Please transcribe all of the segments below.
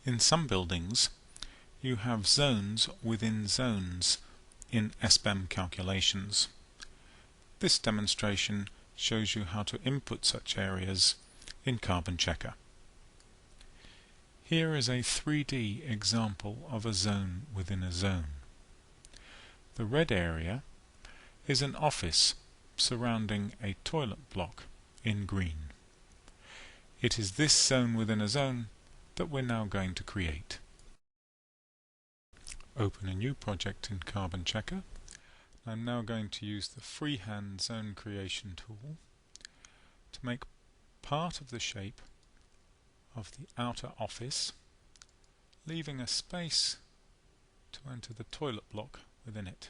In some buildings, you have zones within zones in SBEM calculations. This demonstration shows you how to input such areas in Carbon Checker. Here is a 3D example of a zone within a zone. The red area is an office surrounding a toilet block in green. It is this zone within a zone that we're now going to create. Open a new project in Carbon Checker. I'm now going to use the freehand zone creation tool to make part of the shape of the outer office, leaving a space to enter the toilet block within it.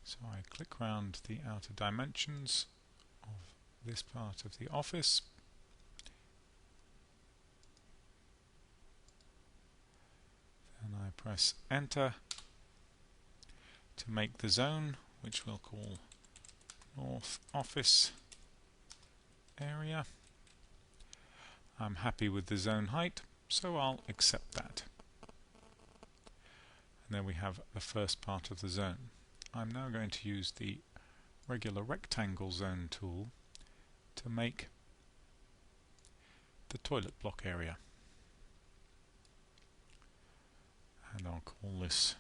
So I click round the outer dimensions of this part of the office, and I press enter to make the zone, which we'll call North Office Area. I'm happy with the zone height, so I'll accept that. And then we have the first part of the zone. I'm now going to use the regular rectangle zone tool to make the toilet block area. And I'll call this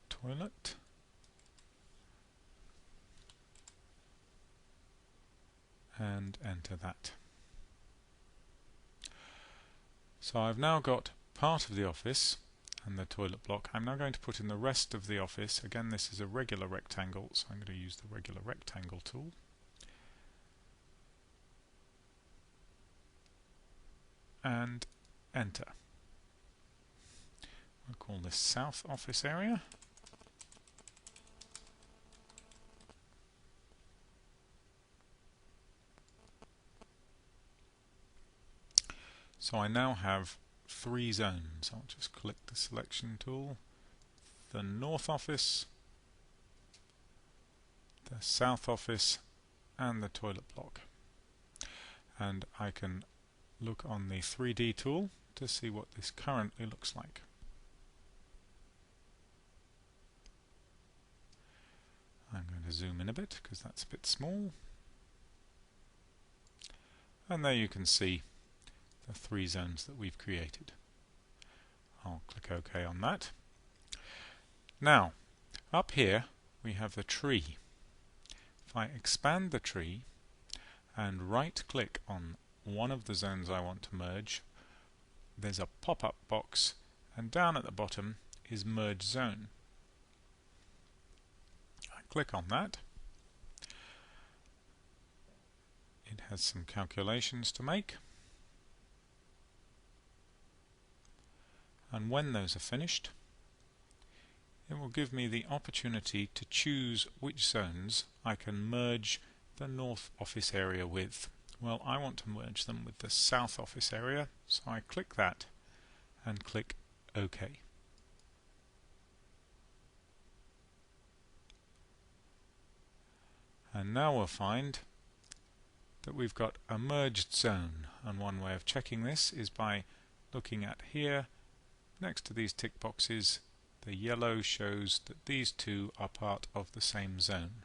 toilet. And enter that. So I've now got part of the office and the toilet block. I'm now going to put in the rest of the office. Again, this is a regular rectangle, so I'm going to use the regular rectangle tool. And enter. We'll call this South Office Area. So I now have 3 zones. I'll just click the selection tool, the North Office, the South Office, and the toilet block. And I can look on the 3D tool to see what this currently looks like. I'm going to zoom in a bit because that's a bit small. And there you can see the 3 zones that we've created. I'll click OK on that. Now, up here we have the tree. If I expand the tree and right-click on one of the zones I want to merge, there's a pop-up box, and down at the bottom is Merge Zone. I click on that. It has some calculations to make. And when those are finished, it will give me the opportunity to choose which zones I can merge the North Office Area with. Well, I want to merge them with the South Office Area, so I click that and click OK. And now we'll find that we've got a merged zone, and one way of checking this is by looking at here. Next to these tick boxes, the yellow shows that these two are part of the same zone.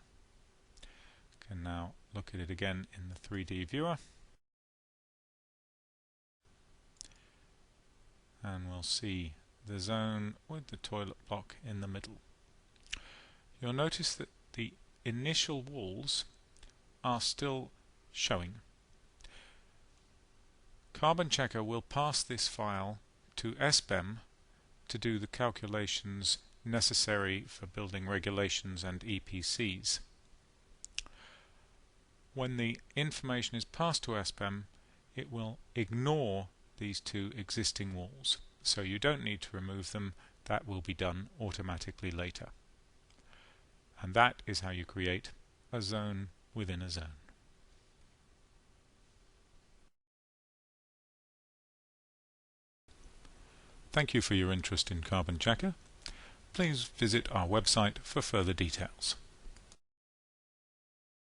You can now look at it again in the 3D viewer, and we'll see the zone with the toilet block in the middle. You'll notice that the initial walls are still showing. Carbon Checker will pass this file to SBEM to do the calculations necessary for building regulations and EPCs. When the information is passed to SBEM, it will ignore these 2 existing walls, so you don't need to remove them. That will be done automatically later. And that is how you create a zone within a zone. Thank you for your interest in Carbon Checker. Please visit our website for further details.